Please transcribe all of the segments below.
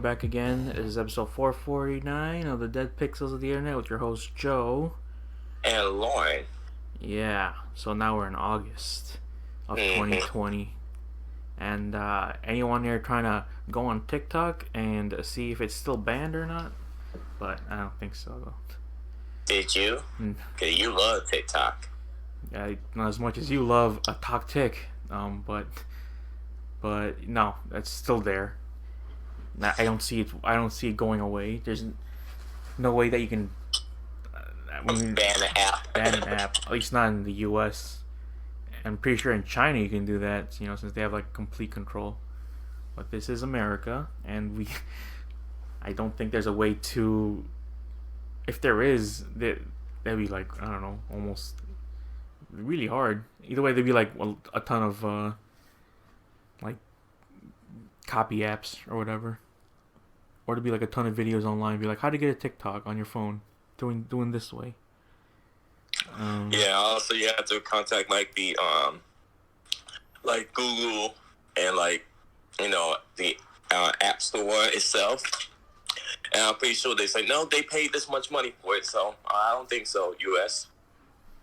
back again. This is episode 449 of the Dead Pixels of the Internet with your host, Joe. And Lorne. Yeah, so now we're in August of 2020. And anyone here trying to go on TikTok and see if it's still banned or not? But I don't think so, though. Did you? Because you love TikTok. Yeah, not as much as you love a talk tick. But no, it's still there. I don't see it. I don't see it going away. There's no way that you can ban an app. Ban an app. At least not in the U.S. I'm pretty sure in China you can do that. Since they have like complete control. But this is America, and I don't think there's a way to. If there is, that'd be like, I don't know, almost really hard. Either way, there'd be like a ton of like copy apps or whatever, or to be like a ton of videos online, be like how to get a TikTok on your phone doing this way. Yeah, also you have to contact like the like Google and like the App Store itself, and I'm pretty sure they say no, they paid this much money for it, so I don't think so. US.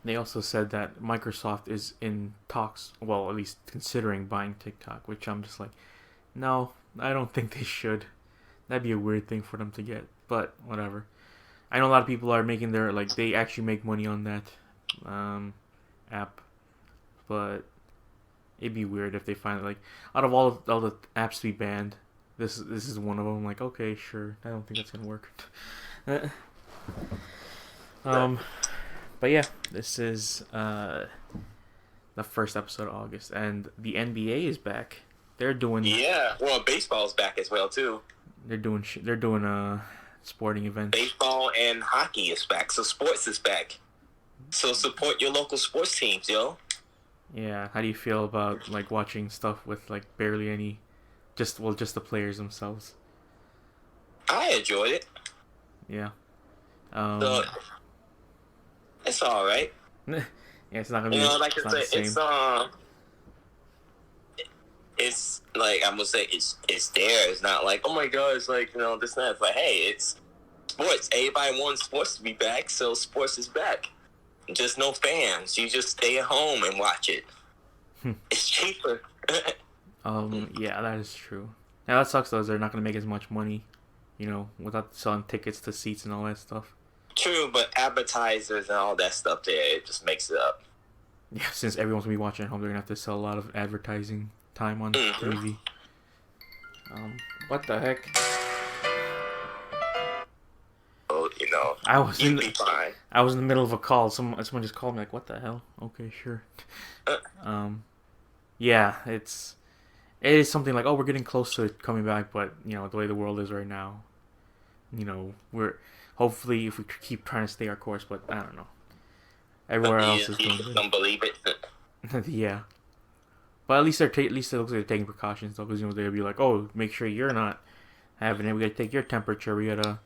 They also said that Microsoft is in talks, well, at least considering buying TikTok, which I'm just like, no, I don't think they should. That'd be a weird thing for them to get, but whatever. I know a lot of people are making they actually make money on that app, but it'd be weird if they find out of all the apps to be banned, this is one of them. Like, okay, sure, I don't think that's gonna work. But yeah, this is the first episode of August, and the NBA is back. They're doing well, baseball's back as well too. They're doing sporting events. Baseball and hockey is back, so sports is back. So support your local sports teams, yo. Yeah, how do you feel about like watching stuff with like barely any, just the players themselves? I enjoyed it. Yeah. So, it's all right. Yeah, it's not gonna be. Like I said, it's like I'm gonna say it's there. It's not like, oh my god, it's like this and that. It's like, hey, it's sports. Everybody wants sports to be back, so sports is back. Just no fans. You just stay at home and watch it. It's cheaper. Yeah, that is true. Now that sucks though. Is they're not gonna make as much money, without selling tickets to seats and all that stuff. True, but advertisers and all that stuff there, it just makes it up. Yeah, since everyone's gonna be watching at home, they're gonna have to sell a lot of advertising time on TV. What the heck? Oh, I was you'd be fine. I was in the middle of a call. Someone just called me like, what the hell? Okay, sure. Yeah, it is something like, oh, we're getting close to it coming back, but the way the world is right now, we're hopefully if we keep trying to stay our course, but I don't know. Everywhere else is doing good. Don't believe it. Yeah. But at least it looks like they're taking precautions though, because they'll be like, oh, make sure you're not having it. We gotta take your temperature. We gotta,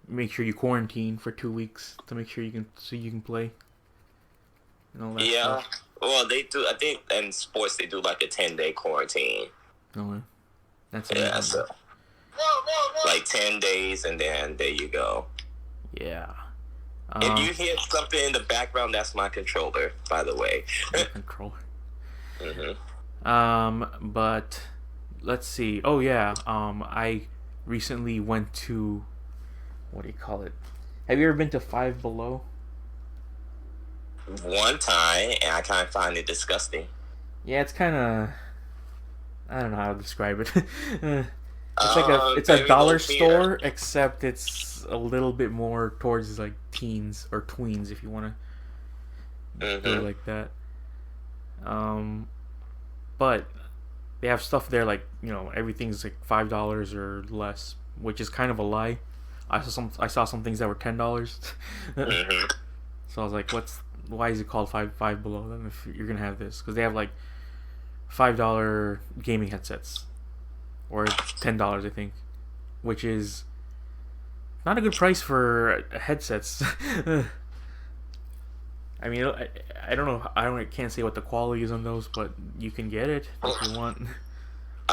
make sure you quarantine for 2 weeks to make sure you can play. And all that stuff. Well, they do. I think in sports they do like a 10-day quarantine. No, that's so like 10 days, and then there you go. Yeah. If you hear something in the background, that's my controller, by the way. Controller. Mm-hmm. But let's see. Oh yeah. I recently went to, what do you call it? Have you ever been to Five Below? One time, and I kind of find it disgusting. Yeah, it's kind of. I don't know how to describe it. It's a dollar store, except it's a little bit more towards like teens or tweens, if you want to do it like that. But they have stuff there like everything's like $5 or less, which is kind of a lie. I saw some things that were $10. So I was like, why is it called five below then if you're gonna have this? Because they have like $5 gaming headsets. Or $10, I think, which is not a good price for headsets. I mean, I don't know. I can't say what the quality is on those, but you can get it if you want.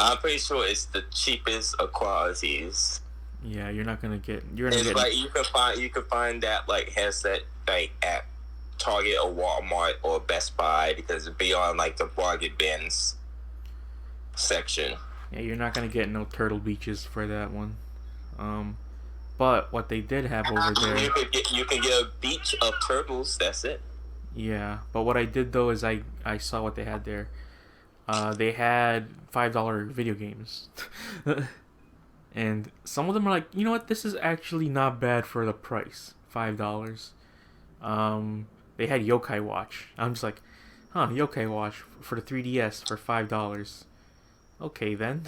I'm pretty sure it's the cheapest of qualities. Yeah, you're not gonna get. You're gonna It's get. like you can find that like headset like at Target or Walmart or Best Buy because it'd be on like the bargain bins section. Yeah, you're not gonna get no Turtle Beaches for that one. But what they did have over there. You can get a beach of turtles. That's it. Yeah, but what I did though is I saw what they had there. They had $5 video games. And some of them are like, you know what, this is actually not bad for the price. $5. They had Yokai Watch. I'm just like, huh, Yokai Watch for the 3DS for $5. Okay then.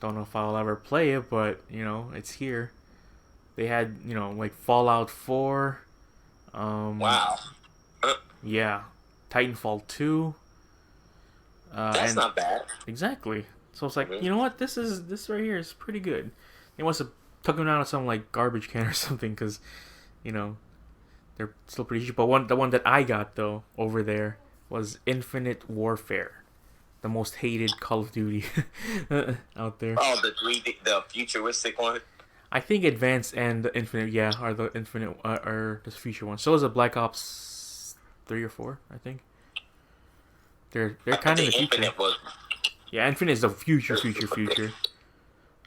Don't know if I'll ever play it, but you know, it's here. They had, you know, like Fallout 4. Wow. Yeah. Titanfall 2. That's not bad. Exactly. So it's like, you know what? This right here is pretty good. They must have took them out of some like garbage can or something because, you know, they're still pretty cheap. But the one that I got though over there was Infinite Warfare, the most hated Call of Duty out there. Oh, the futuristic one. I think Advanced and the Infinite, yeah, are the Infinite are the future ones. So is a Black Ops 3 or 4, I think. They're kind of in the future. Infinite was. Yeah, Infinite is the future.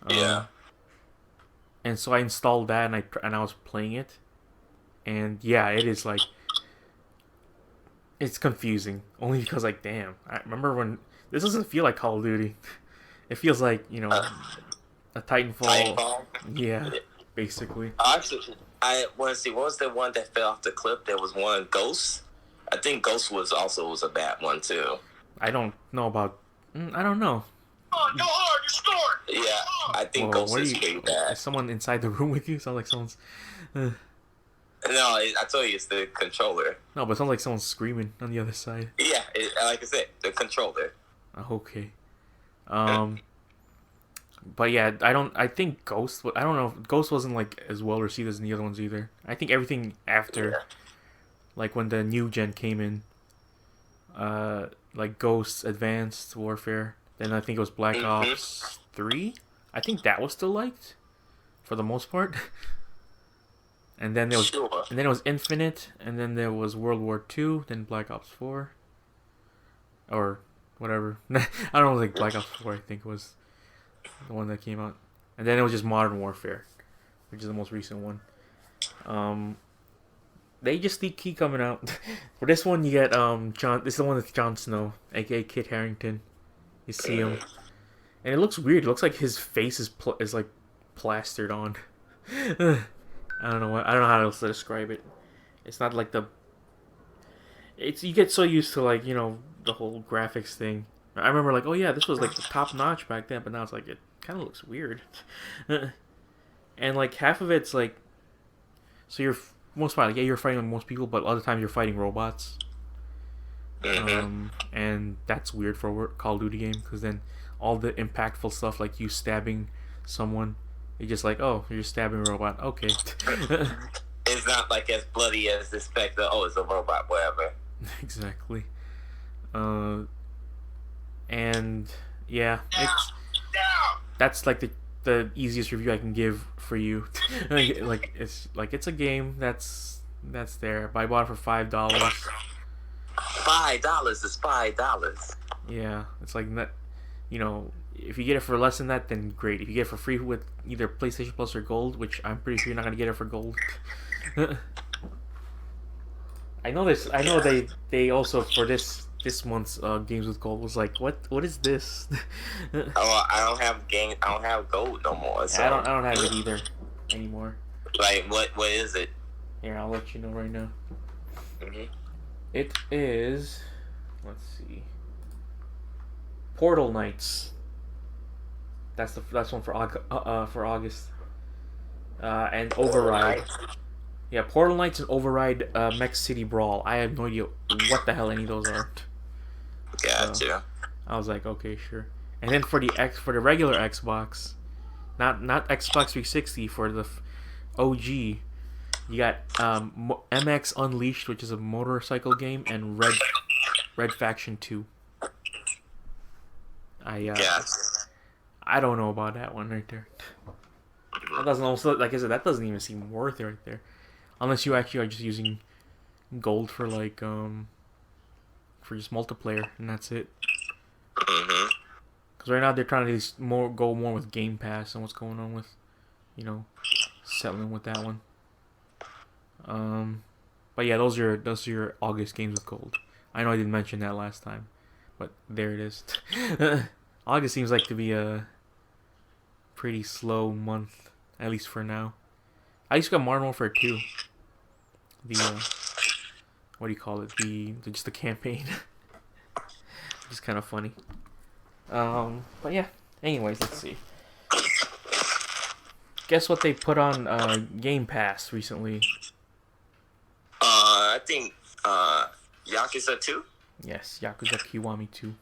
Yeah. And so I installed that and I was playing it, and yeah, it is like it's confusing. Only because like, damn, I remember when this doesn't feel like Call of Duty. It feels like, you know, a Titanfall. Yeah, basically. Actually, I want to see what was the one that fell off the cliff. There was one Ghost. I think Ghost was a bad one too. I don't know about. I don't know. Oh, go hard, you scored. Yeah, I think Ghost is pretty bad. Is someone inside the room with you? Sounds like someone's. No, I told you it's the controller. No, but it sounds like someone's screaming on the other side. Yeah, like I said, the controller. Okay. But yeah, I think Ghost. I don't know. Ghost wasn't like as well received as the other ones either. I think everything after, like when the new gen came in, like Ghost, Advanced Warfare. Then I think it was Black Ops 3. I think that was still liked, for the most part. And then there was, and then it was Infinite, and then there was World War 2, then Black Ops 4, or whatever. I don't think Black Ops 4. I think was the one that came out, and then it was just Modern Warfare, which is the most recent one. They just keep coming out. For this one, you get John. This is the one with Jon Snow, aka Kit Harington. You see him, and it looks weird. It looks like his face is like plastered on. I don't know how else to describe it. It's not like you get so used to like, you know, the whole graphics thing. I remember like, oh yeah, this was like the top notch back then, but now it's like it kind of looks weird. And like half of it's like, so you're most part, like, yeah, you're fighting with most people, but other times you're fighting robots. And that's weird for a Call of Duty game, because then all the impactful stuff like you stabbing someone, you're just like, oh, you're stabbing a robot. Okay. It's not like as bloody as the Spectre. Oh, it's a robot, whatever. Exactly. And yeah, that's like the easiest review I can give for you. Like it's a game that's there. But I bought it for $5. $5 is $5. Yeah, it's like that. You know, if you get it for less than that, then great. If you get it for free with either PlayStation Plus or Gold, which I'm pretty sure you're not gonna get it for Gold. I know this. I know they also for this month's games with Gold was like, what is this? Oh, I don't have Gold no more. So. I don't have it either anymore. Like what is it? Here, I'll let you know right now. Mm-hmm. It is. Let's see. Portal Knights. That's one for August. And Override. Yeah, Portal Knights and Override Mech City Brawl. I have no idea what the hell any of those are. Gotcha. I was like, okay, sure. And then for the regular Xbox, not Xbox 360, for the OG, you got MX Unleashed, which is a motorcycle game, and Red Faction 2. I Yeah. I don't know about that one right there. That doesn't also, like I said, that doesn't even seem worth it right there, unless you actually are just using gold for like for just multiplayer and that's it. Mm-hmm. Because right now they're trying to go more with Game Pass and what's going on with, settling with that one. But yeah, those are your August games with gold. I know I didn't mention that last time, but there it is. August seems like to be a pretty slow month, at least for now. I just got Modern Warfare 2. The what do you call it? The just the campaign. Just kind of funny. But yeah. Anyways, let's see. Guess what they put on Game Pass recently? I think Yakuza 2. Yes, Yakuza Kiwami 2,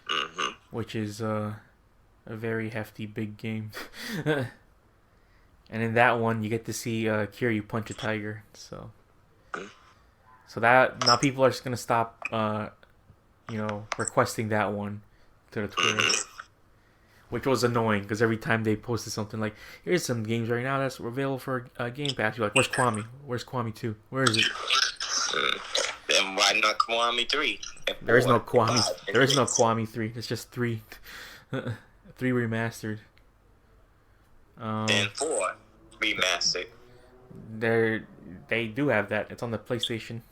Mm-hmm. which is a very hefty big game. And in that one, you get to see Kiryu punch a tiger. So that now people are just gonna stop, requesting that one to the Twitter, which was annoying because every time they posted something like, "Here's some games right now that's available for Game Pass," you're like, "Where's Kwame? Where's Kwame 2? Where is it?" Then why not Kiwami 3? There is no Kwame. There is no Kwame 3. It's just 3, 3 remastered. And 4 remastered. They do have that. It's on the PlayStation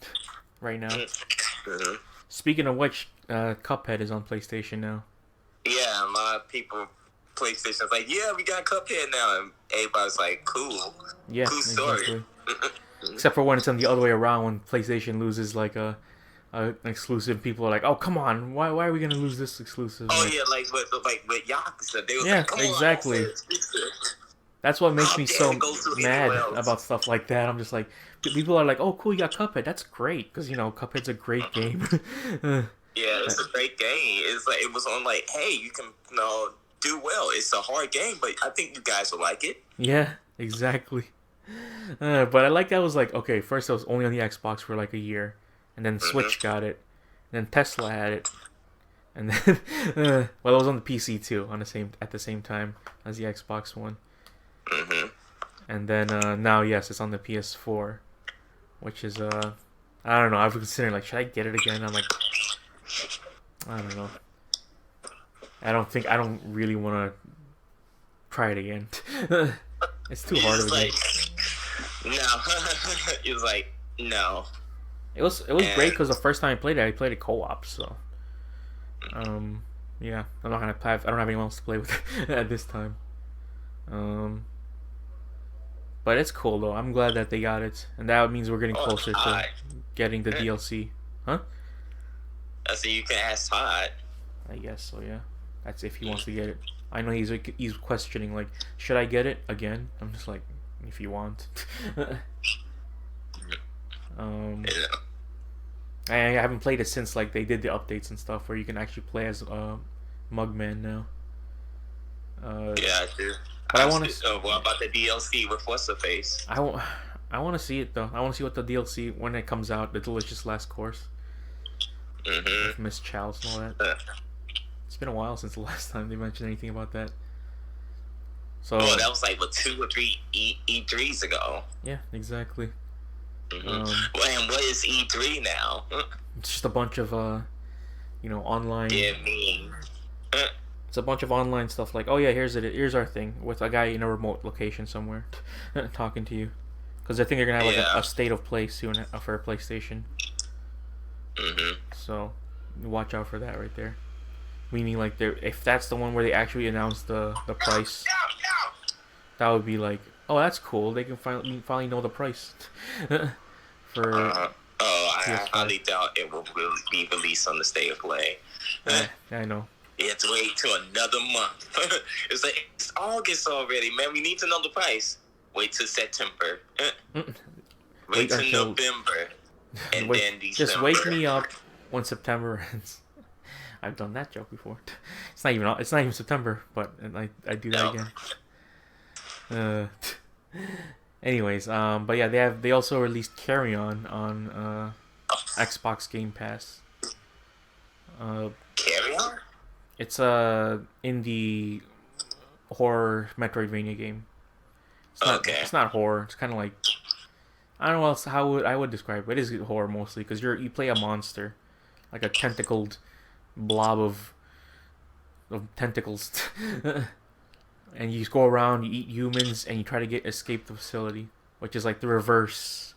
right now. Mm-hmm. Speaking of which, Cuphead is on PlayStation now. Yeah, a lot of people, PlayStation's like, yeah, we got Cuphead now, and everybody's like, cool. Yeah, cool story. Exactly. Except for when it's on the other way around, when PlayStation loses like an exclusive, people are like, "Oh, come on, why are we gonna lose this exclusive?" Oh yeah, like with Yakuza, they was yeah, like, come exactly. on, That's what makes me so mad else. about stuff like that. I'm just like, people are like, "Oh, cool, you got Cuphead. That's great," because Cuphead's a great game. Yeah, it's a great game. It's like it was on like, hey, you can do well. It's a hard game, but I think you guys will like it. Yeah, exactly. But I like that was like, okay, first it was only on the Xbox for like a year, and then Switch got it, and then Tesla had it, and then well, it was on the PC too at the same time as the Xbox One. Mm-hmm. And then now, yes, it's on the PS4, which is I don't know. I've been considering like, should I get it again? I'm like, I don't know. I don't really want to try it again. It's too hard of a game. No, it was like no. It was great because the first time I played it co-op. So, yeah, I'm not gonna play. I don't have anyone else to play with at this time. But it's cool though. I'm glad that they got it, and that means we're getting closer to getting the DLC. Huh? So you can ask Todd. I guess so. Yeah, that's if he wants to get it. I know he's questioning like, should I get it again? I'm just like, if you want. I haven't played it since like they did the updates and stuff where you can actually play as Mugman now. Yeah, I do. But I want to. What about the DLC with what's the face? I want to see it though. I want to see what the DLC when it comes out. The Delicious Last Course. With Miss Chalice and all that. It's been a while since the last time they mentioned anything about that. So. Well, that was like 2 or 3 E3s ago. Yeah, exactly. Mm-hmm. Well, and what is E3 now? It's just a bunch of online. Yeah, It's a bunch of online stuff like, oh yeah, here's our thing with a guy in a remote location somewhere talking to you, because I think they're gonna have like a state of play soon for a PlayStation. Mm-hmm. So watch out for that right there. Meaning like if that's the one where they actually announce the price, that would be like, oh, that's cool. They can finally know the price for. I highly doubt it will really be released on the state of play. Yeah, I know. You have to wait till another month. It's like, it's August already, man. We need to know the price. Wait till September. Wait till November. And then December. Just wake me up when September ends. I've done that joke before. It's not even September, but I do that again. Anyways, but yeah, they also released Carry on Xbox Game Pass. Carry On? It's a indie horror Metroidvania game. It's not. Okay. It's not horror. It's kind of like I don't know else how I would describe it. It is horror mostly because you play a monster, like a tentacled blob of tentacles, and you just go around, you eat humans, and you try to escape the facility, which is like the reverse,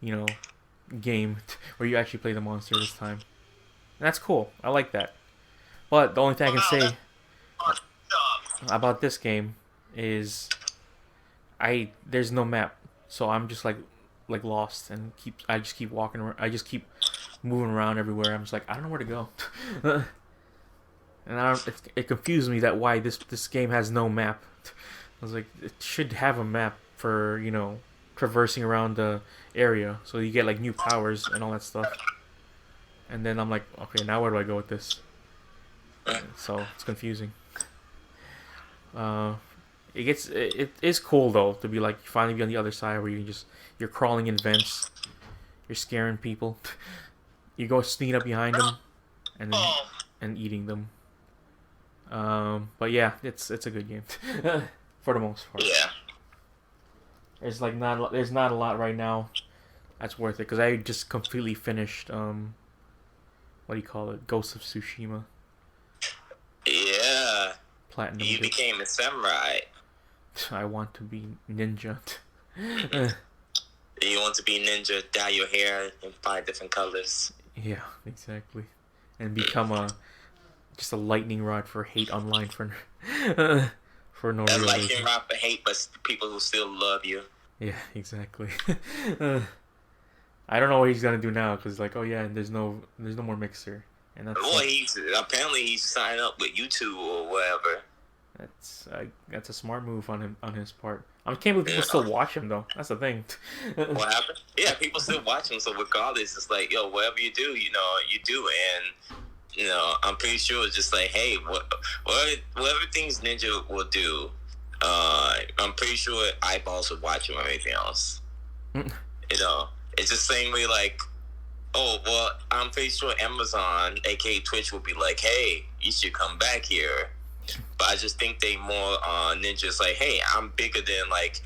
you know, game where you actually play the monster this time. And that's cool. I like that. But the only thing I can say about this game is there's no map, so I'm just like lost and I just keep walking around. I just keep moving around everywhere. I'm just like I don't know where to go, and it confused me that why this game has no map. I was like it should have a map for traversing around the area so you get like new powers and all that stuff. And then I'm like okay, now where do I go with this? So it's confusing. It is cool though to be like finally be on the other side where you're crawling in vents, you're scaring people, you go sneaking up behind them, and eating them. But yeah, it's a good game for the most part. Yeah. There's not a lot right now that's worth it because I just completely finished what do you call it, Ghost of Tsushima. Yeah. Platinum. You became a samurai. I want to be ninja. You want to be ninja, dye your hair in 5 different colors. Yeah, exactly. And become just a lightning rod for hate online for no reason. A lightning rod for hate, but people who still love you. Yeah, exactly. I don't know what he's gonna do now because like, oh yeah, there's no more Mixer, and that's. Well, he's signed up with YouTube or whatever. That's a smart move on his part. I can't believe people still watch him though. That's the thing. What happened? Yeah, people still watch him. So regardless, it's like whatever you do, you do, and I'm pretty sure it's just like, hey, whatever things Ninja will do, I'm pretty sure eyeballs would watch him or anything else. It's the same way like, oh well, I'm pretty sure Amazon, aka Twitch, will be like, hey, you should come back here. But I just think they more Ninja's like, hey, I'm bigger than like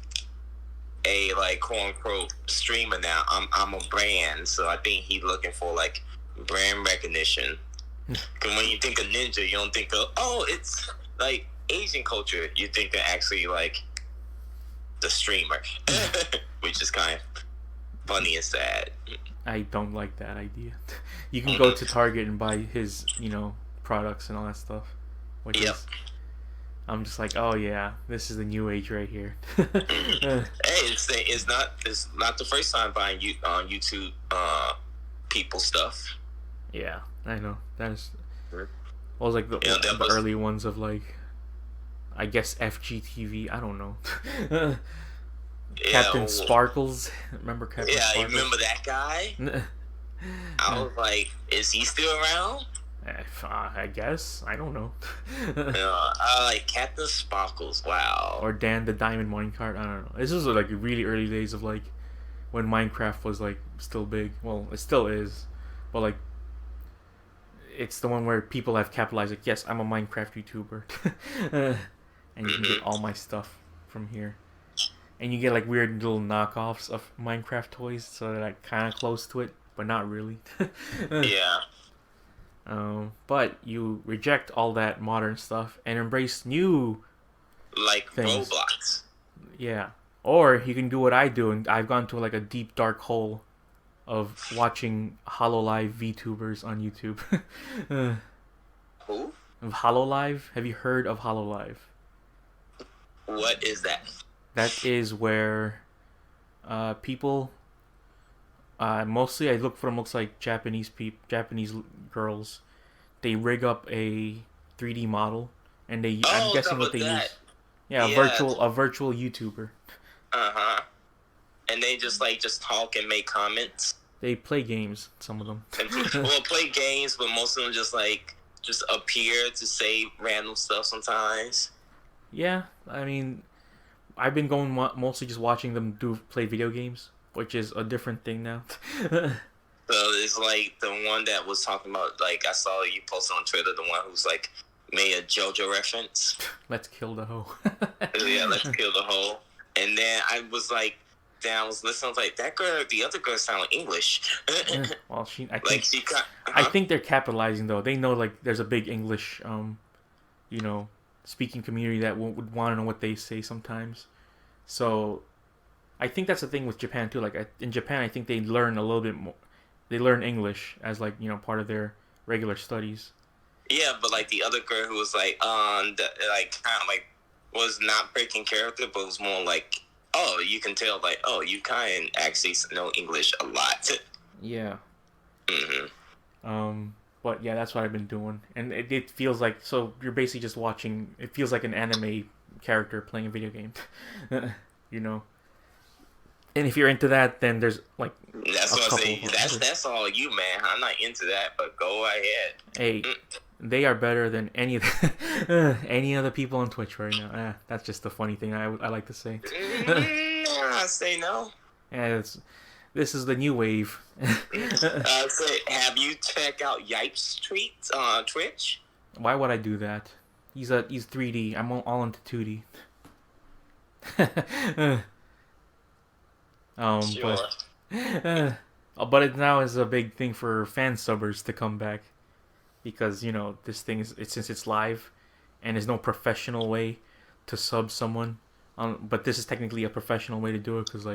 a quote unquote streamer now. I'm a brand, so I think he's looking for like brand recognition. Because when you think of Ninja, you don't think of it's like Asian culture. You think they're actually like the streamer, which is kind of funny and sad. I don't like that idea. You can go to Target and buy his products and all that stuff. Which is, I'm just like, oh yeah, this is the new age right here. Hey, it's not the first time buying on YouTube people stuff. Yeah, I know. That was like the early ones of like, I guess FGTV. I don't know. Captain Sparkles. Remember Captain Sparkles? Yeah, you remember that guy? I was like, is he still around? I guess. I don't know. I like Captain Sparkles. Wow. Or Dan the Diamond Minecart. I don't know. This was like really early days of like when Minecraft was like still big. Well, it still is, but like it's the one where people have capitalized like, yes, I'm a Minecraft YouTuber, and you can get all my stuff from here. And you get like weird little knockoffs of Minecraft toys, so they're like kind of close to it, but not really. Yeah. But you reject all that modern stuff and embrace new things. Roblox. Yeah. Or you can do what I do, and I've gone to like a deep dark hole of watching HoloLive VTubers on YouTube. Who? HoloLive? Have you heard of HoloLive? What is that? That is where people mostly I look for them looks like Japanese girls. They rig up a 3D model and I'm guessing what they use. Yeah, a virtual YouTuber. Uh-huh. And they just talk and make comments. They play games, some of them. Well, play games, but most of them just appear to say random stuff sometimes. Yeah, I mean, I've been going mostly just watching them play video games, which is a different thing now. So it's like the one that was talking about, like I saw you posted on Twitter, the one who's like made a JoJo reference. Let's kill the hoe. Yeah, let's kill the hoe. And then I was like, I was listening. I was like, that girl, the other girl, sound English. Well, I uh-huh. think they're capitalizing though. They know like there's a big English, speaking community that would want to know what they say sometimes. So I think that's the thing with Japan too. Like in Japan, I think they learn a little bit more. They learn English as like part of their regular studies. Yeah, but like the other girl who was like like kind of like was not breaking character, but was more like, oh, you can tell like, oh, you kind of actually know English a lot. Yeah. Mm-hmm. But yeah, that's what I've been doing, and it feels like so you're basically just watching. It feels like an anime character playing a video game, you know. And if you're into that, then there's like that's what I say. That's all you, man. I'm not into that, but go ahead. Hey, they are better than any of any other people on Twitch right now. That's just the funny thing I like to say. I say no. Yeah, this is the new wave. Have you checked out Yipes Tweets on Twitch? Why would I do that? He's 3D. I'm all into 2D. Sure. But it now is a big thing for fan subbers to come back because this thing since it's live, and there's no professional way to sub someone. But this is technically a professional way to do it because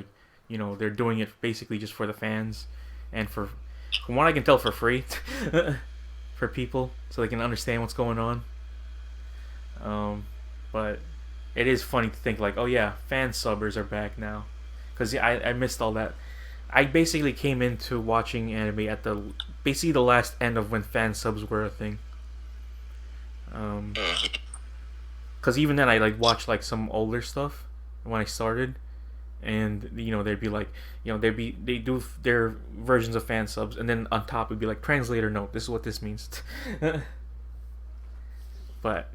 they're doing it basically just for the fans and from what I can tell for free for people so they can understand what's going on. But it is funny to think like, oh yeah, fan subbers are back now. Because I missed all that. I basically came into watching anime at basically the last end of when fan subs were a thing. Because even then I watched some older stuff when I started, and they'd be like, they do their versions of fan subs, and then on top it'd be like translator note. This is what this means. But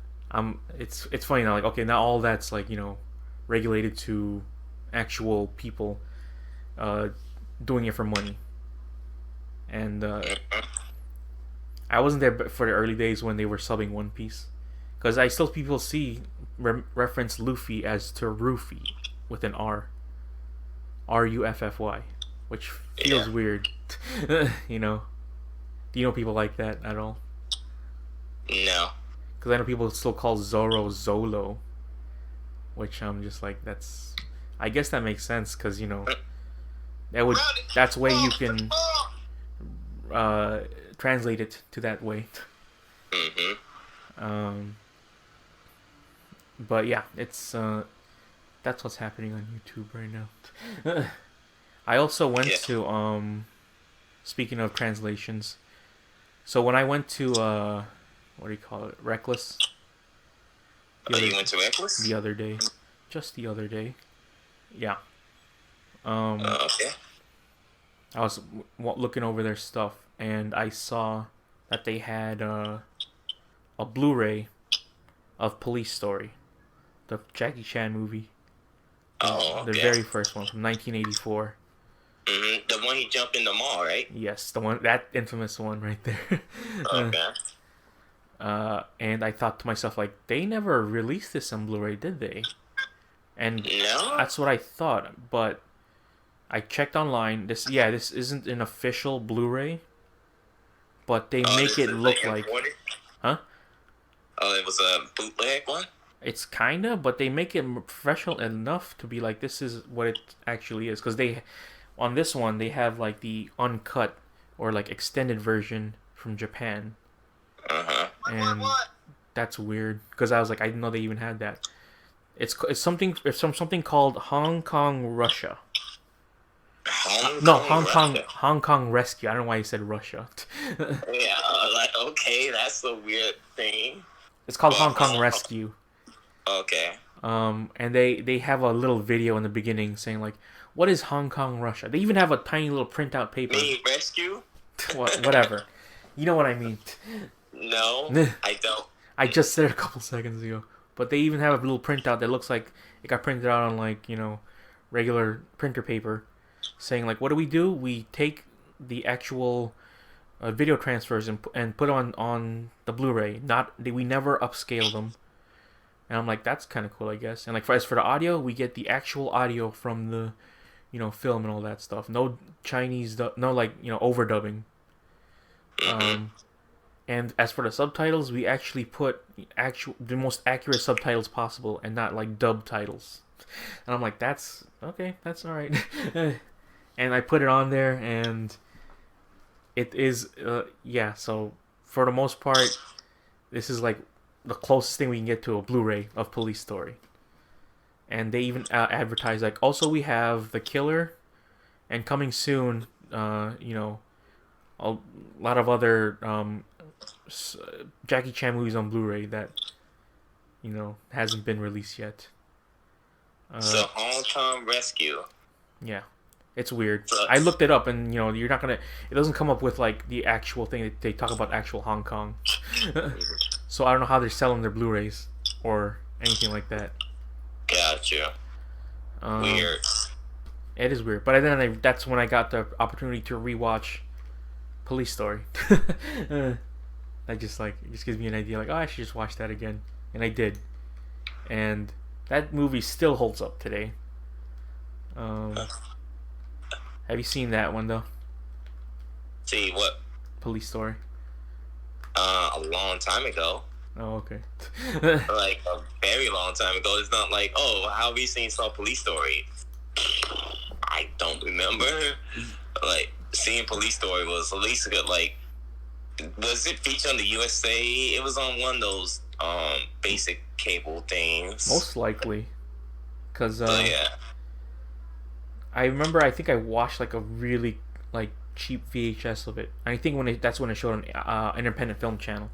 it's funny now. Like okay, now all that's regulated to actual people doing it for money. And I wasn't there for the early days when they were subbing One Piece, because I still people reference Luffy as to Rufy with an Ruffy, which feels weird. Do you know people like that at all? No. Because I know people still call Zoro Zolo, which I'm just like, I guess that makes sense because that's way you can translate it to that way. But yeah, it's that's what's happening on YouTube right now. I also went to speaking of translations. So when I went to what do you call it, Reckless? You went to Reckless the other day, just the other day. Yeah. Okay. I was looking over their stuff, and I saw that they had a Blu-ray of Police Story, the Jackie Chan movie. The very first one from 1984. The one he jumped in the mall, right? Yes, that infamous one right there. Okay. And I thought to myself, like, they never released this on Blu-ray, did they? And no? That's what I thought, but I checked online. This isn't an official Blu-ray, but they make it look like, huh? Oh, it was a bootleg one? It's kinda, but they make it professional enough to be like, this is what it actually is. Because on this one, they have like the uncut or like extended version from Japan. And that's weird because I was like, I didn't know they even had that. It's something called Hong Kong Russia. Hong Kong Rescue. I don't know why you said Russia. Yeah, okay, that's a weird thing. It's called Hong Kong Rescue. Okay. And they have a little video in the beginning saying like, what is Hong Kong Russia? They even have a tiny little printout paper. Rescue? Whatever. You know what I mean. No, I don't. I just said it a couple seconds ago. But they even have a little printout that looks like it got printed out on like, regular printer paper, saying like, what do? We take the actual video transfers and put on the Blu-ray. We never upscale them. And I'm like, that's kind of cool, I guess. And like as for the audio, we get the actual audio from the, film and all that stuff. No Chinese, no like overdubbing. And as for the subtitles, we actually put the most accurate subtitles possible, and not like dub titles. And I'm like, that's okay, that's all right. And I put it on there, and it is, yeah. So for the most part, this is like the closest thing we can get to a Blu-ray of Police Story. And they even advertise like, also we have The Killer, and coming soon, a lot of other Jackie Chan movies on Blu-ray that hasn't been released yet. So Hong Kong Rescue. Yeah, it's weird. I looked it up, and you're not gonna. It doesn't come up with like the actual thing. They talk about actual Hong Kong. So I don't know how they're selling their Blu-rays or anything like that. Gotcha. Weird. It is weird, but then that's when I got the opportunity to rewatch Police Story. It just gives me an idea, like, oh, I should just watch that again, and I did, and that movie still holds up today. Have you seen that one though? See what? Police Story. A long time ago. Oh, okay. Like a very long time ago. It's not like, oh, how have you seen some Police Story? I don't remember. Like, seeing Police Story was at least a good, like, was it featured on the USA? It was on one of those basic cable things. Most likely. Because yeah. I remember, I think I watched like a really like cheap VHS of it. I think that's when it showed on Independent Film Channel.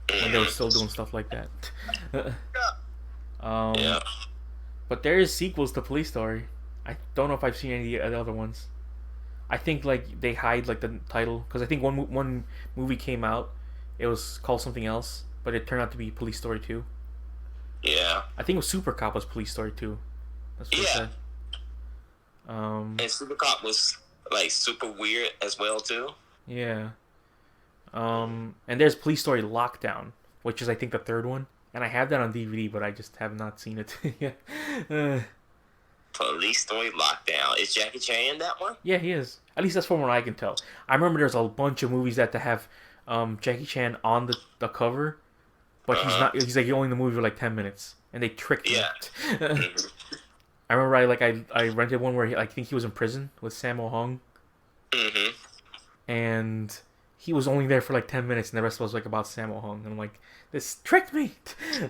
When they were still doing stuff like that. Yeah. But there is sequels to Police Story. I don't know if I've seen any of the other ones. I think like they hide like the title, because I think one movie came out. It was called something else, but it turned out to be Police Story 2. Yeah. I think it was Super Cop was Police Story 2. That's what it said. And Super Cop was like super weird as well too. Yeah. And there's Police Story Lockdown, which is I think the third one, and I have that on DVD, but I just have not seen it. Yeah. Police Story Lockdown. Is Jackie Chan in that one? Yeah, he is. At least that's from what I can tell. I remember there's a bunch of movies that have Jackie Chan on the cover, but he's not. He's like only in the movie for like 10 minutes, and they tricked me. Yeah. I remember I rented one where I think he was in prison with Sammo Hung. Mm-hmm. And he was only there for like 10 minutes, and the rest was like about Sammo Hung. And I'm like, this tricked me.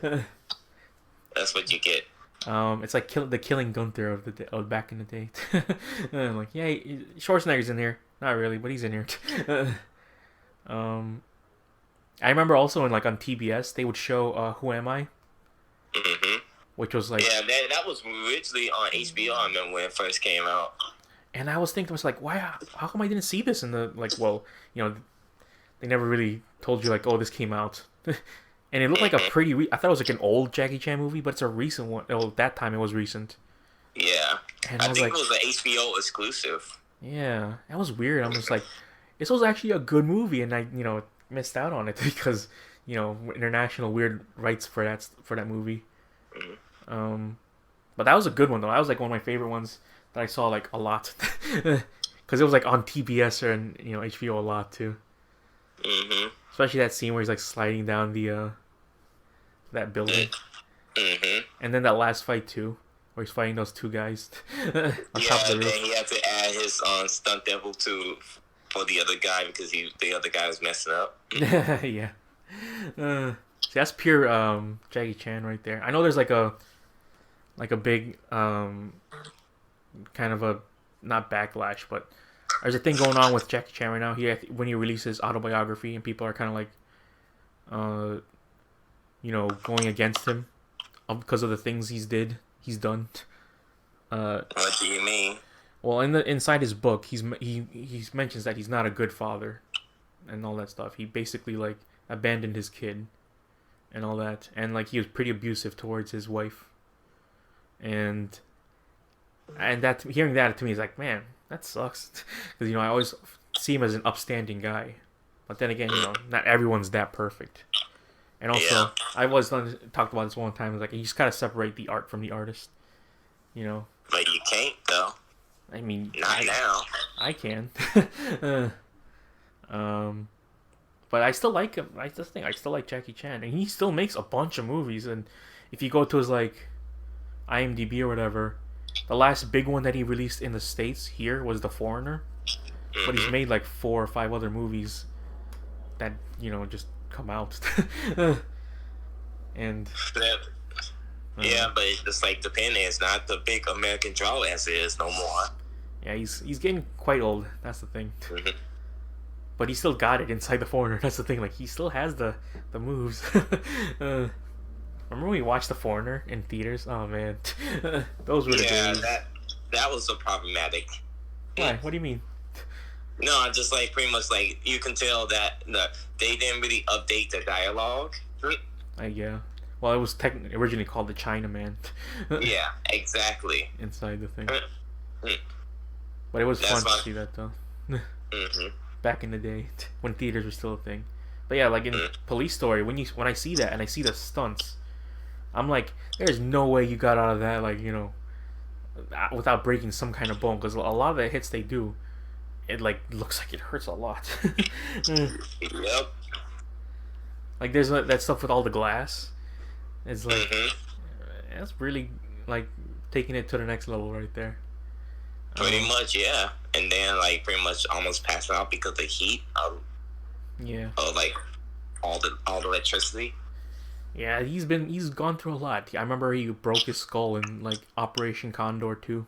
That's what you get. It's like the Killing Gunther of back in the day. And I'm like, yeah, Schwarzenegger's in here. Not really, but he's in here. I remember also on TBS they would show Who Am I? Mm-hmm. Which was like, yeah, that was originally on HBO. I remember when it first came out. And I was thinking, I was like, why? How come I didn't see this in the they never really told you like, oh, this came out. And it looked like a pretty. I thought it was like an old Jackie Chan movie, but it's a recent one. Oh, that time it was recent. Yeah, and I think it was an HBO exclusive. Yeah, that was weird. I'm just like, this was actually a good movie, and I missed out on it because international weird rights for that movie. Mm-hmm. But that was a good one though. That was like one of my favorite ones that I saw like a lot, because it was like on TBS and HBO a lot too. Mm-hmm. Especially that scene where he's like sliding down the that building. Mm-hmm. And then that last fight too, where he's fighting those two guys on top of the roof. Yeah, he had to add his stunt double for the other guy because the other guy was messing up. Yeah. See, that's pure Jackie Chan right there. I know there's like a big kind of a not backlash, but there's a thing going on with Jackie Chan right now. When he releases autobiography, and people are kind of like, going against him because of the things he's done. What do you mean? Well, inside his book, he mentions that he's not a good father, and all that stuff. He basically like abandoned his kid, and all that, and like he was pretty abusive towards his wife, and that hearing that to me is like, man, that sucks, because I always see him as an upstanding guy, But then again, not everyone's that perfect. And also, I was talked about this one time. It's like you just gotta separate the art from the artist. But you can't though. I mean, not now. I can. But I still like him. I still like Jackie Chan, and he still makes a bunch of movies. And if you go to his like IMDb or whatever, the last big one that he released in the States here was The Foreigner. Mm-hmm. But he's made like 4 or 5 other movies that just come out. And yeah, but it's just like depending. It's not the big American draw as it is no more. Yeah, he's getting quite old. That's the thing. Mm-hmm. But he still got it inside The Foreigner. That's the thing. Like he still has the moves. Remember when we watched The Foreigner in theaters? Oh man, those were the days. That was so problematic. Why? What do you mean? No, just like pretty much like you can tell that they didn't really update the dialogue. Yeah. Well, it was originally called The Chinaman. Yeah, exactly. Inside the thing. But it was fun to see that though. Mm-hmm. Back in the day when theaters were still a thing. But yeah, like in Police Story, when I see that and I see the stunts, I'm like, there's no way you got out of that like without breaking some kind of bone, because a lot of the hits they do, it like looks like it hurts a lot. Yep. Like there's that stuff with all the glass. It's like that's really like taking it to the next level right there. Pretty much, yeah. And then like pretty much almost passed out because of the heat of like all the electricity. Yeah, he's gone through a lot. I remember he broke his skull in like Operation Condor 2.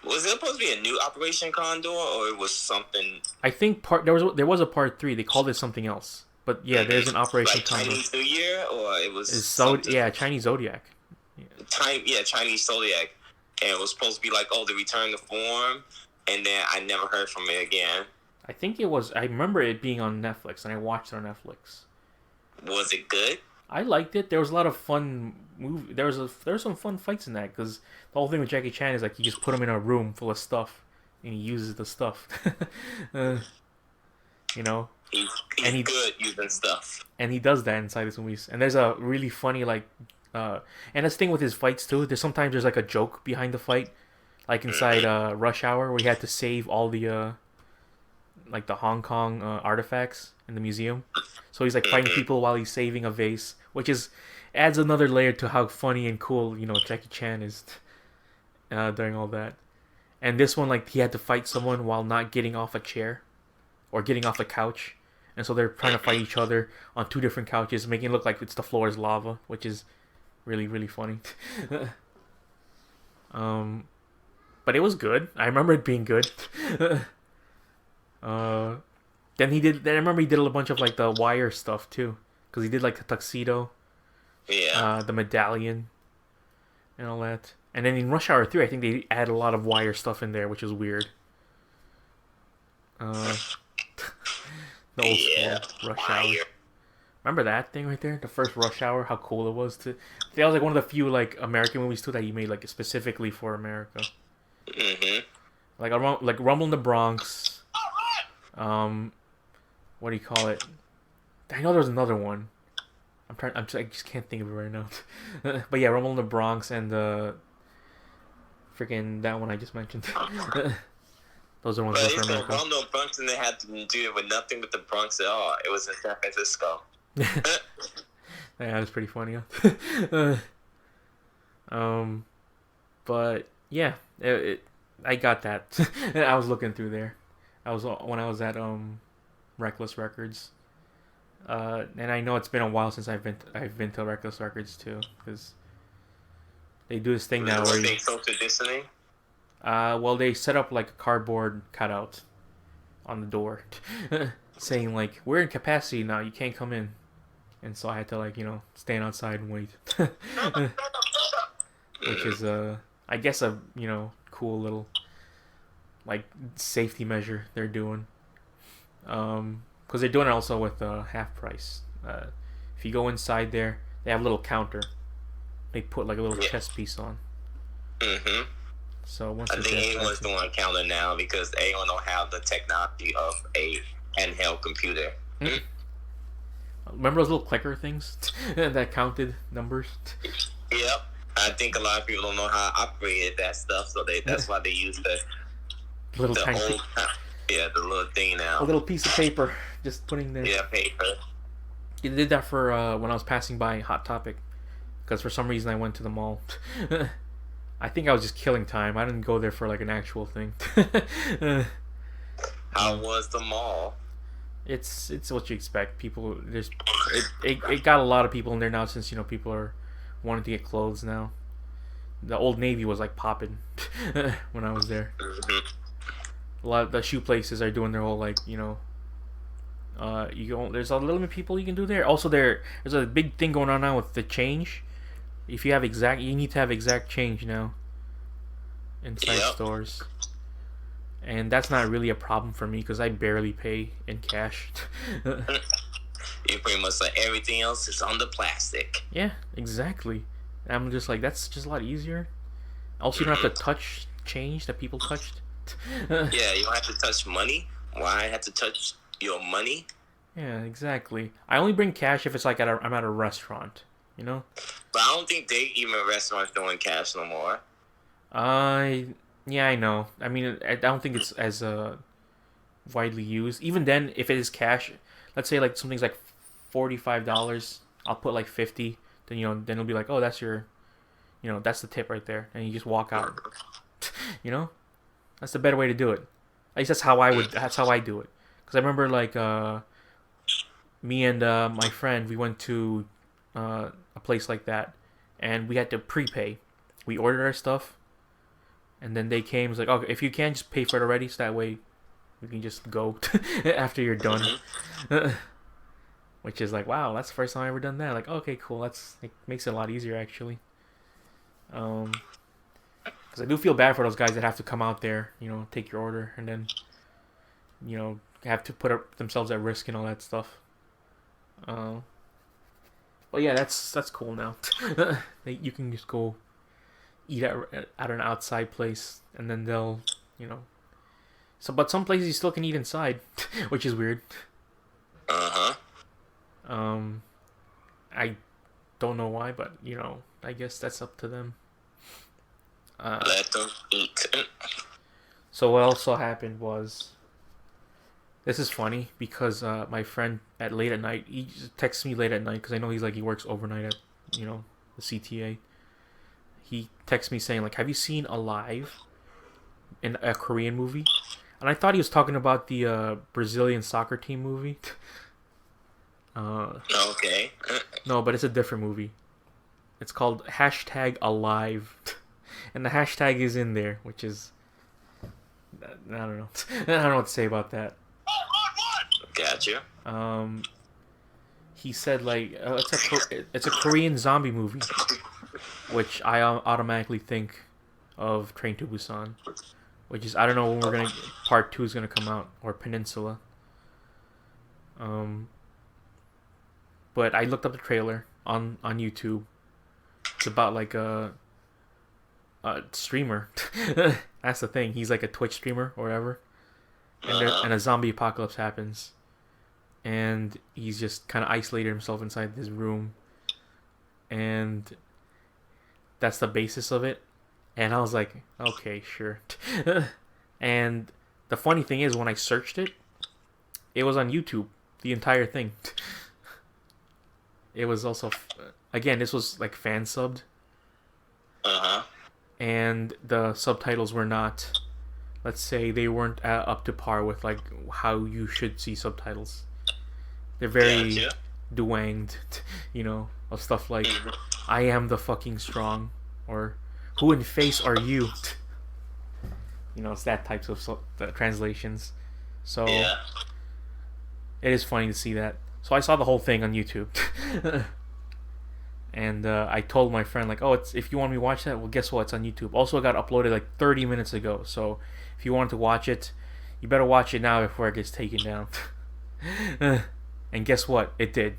Was it supposed to be a new Operation Condor, or it was something? I think there was a part 3. They called it something else. But yeah, there's an Operation like Condor. Chinese New Year, or it was Chinese Zodiac. Chinese Zodiac, and it was supposed to be like, the return to form, and then I never heard from it again. I think it was. I remember it being on Netflix, and I watched it on Netflix. Was it good? I liked it. There was a lot of fun There was some fun fights in that, because the whole thing with Jackie Chan is like you just put him in a room full of stuff, and he uses the stuff. He's good using stuff, and he does that inside his movies. And there's a really funny and this thing with his fights too. There's like a joke behind the fight, like inside Rush Hour, where he had to save all the like the Hong Kong artifacts in the museum. So he's like fighting people while he's saving a vase, which adds another layer to how funny and cool Jackie Chan is during all that. And this one, like, he had to fight someone while not getting off a chair or getting off a couch. And so they're trying to fight each other on 2 different couches, making it look like the floor is lava, which is really, really funny. But it was good. I remember it being good. Then I remember he did a bunch of like the wire stuff too, because he did like the tuxedo, the medallion, and all that. And then in Rush Hour 3, I think they add a lot of wire stuff in there, which is weird. The old school Rush Hour. Remember that thing right there? The first Rush Hour, how cool it was to. That was like one of the few like American movies too that he made like specifically for America. Mm-hmm. Like Rumble in the Bronx. What do you call it? I know there was another one. I just can't think of it right now. But yeah, Rumble in the Bronx and freaking that one I just mentioned. Those are ones for America. Rumble in the Bronx, and they had to do it with nothing with the Bronx at all. It was in San Francisco. Yeah, that's pretty funny. But yeah, I got that. I was looking through there. When I was at Reckless Records, and I know it's been a while since I've been to Reckless Records too, because they do this thing now where they social distancing. Well, they set up like a cardboard cutout on the door, saying like, "We're in capacity now, you can't come in," and so I had to stand outside and wait, which is I guess a cool little like safety measure they're doing, because they're doing it also with half price. If you go inside there, they have a little counter. They put like a little chess piece on. Mm-hmm. So once I think anyone's doing a counter now because anyone don't have the technology of a handheld computer. Mm. Remember those little clicker things that counted numbers? Yep. I think a lot of people don't know how to operate that stuff, so that's why they use the little tiny old, the little thing now. A little piece of paper, just putting there. Yeah, paper. They did that for when I was passing by Hot Topic, because for some reason I went to the mall. I think I was just killing time. I didn't go there for like an actual thing. How was the mall? It's what you expect. People, it got a lot of people in there now since people are wanting to get clothes now. The Old Navy was like popping when I was there. Mm-hmm. A lot of the shoe places are doing their whole like there's a little bit of people you can do there. Also there's a big thing going on now with the change. If you need to have exact change now inside stores. And that's not really a problem for me because I barely pay in cash. You pretty much like everything else is on the plastic. Yeah, exactly. And I'm just like, that's just a lot easier. Also, you don't have to touch change that people touched. Yeah, you don't have to touch money. Why I have to touch your money? Yeah, exactly. I only bring cash if it's like I'm at a restaurant, But I don't think even restaurants doing cash no more. Yeah, I know. I mean, I don't think it's as widely used. Even then, if it is cash, let's say like something's like $45, I'll put like 50. Then then it'll be like, oh, that's your, that's the tip right there, and you just walk out. That's the better way to do it. At least that's how I do it. Because I remember like me and my friend, we went to a place like that, and we had to prepay. We ordered our stuff. And then they came. It's like, okay, if you can, just pay for it already, so that way we can just go after you're done. Which is like, wow, that's the first time I've ever done that. Like, okay, cool. It makes it a lot easier actually. Because I do feel bad for those guys that have to come out there, take your order, and then, have to put themselves at risk and all that stuff. But yeah, that's cool now. You can just go eat at an outside place, and then they'll, but some places you still can eat inside, which is weird. I don't know why, but I guess that's up to them. Let them eat. So what also happened was, this is funny because my friend late at night, he just texts me late at night because I know he works overnight at the CTA. He texted me saying, like, have you seen Alive, in a Korean movie? And I thought he was talking about the Brazilian soccer team movie. Okay. No, but it's a different movie. It's called #Alive. And the hashtag is in there, which is, I don't know. I don't know what to say about that. Gotcha. He said, like, it's a Korean zombie movie. Which I automatically think of Train to Busan, which is, I don't know when part 2 is gonna come out, or Peninsula. But I looked up the trailer on YouTube. It's about like a streamer. That's the thing. He's like a Twitch streamer or whatever, and a zombie apocalypse happens, and he's just kind of isolated himself inside this room, and that's the basis of it. And I was like, okay, sure. And the funny thing is, when I searched it, it was on YouTube, the entire thing. It was also, again, this was like fan subbed. And the subtitles were not, let's say, they weren't up to par with like how you should see subtitles. They're very duanged, of stuff like, I am the fucking strong, or who in face are you? It's that types of translations. So it is funny to see that. So I saw the whole thing on YouTube. And I told my friend, like, oh, if you want me to watch that, well, guess what? It's on YouTube. Also, it got uploaded like 30 minutes ago. So if you wanted to watch it, you better watch it now before it gets taken down. And guess what? It did.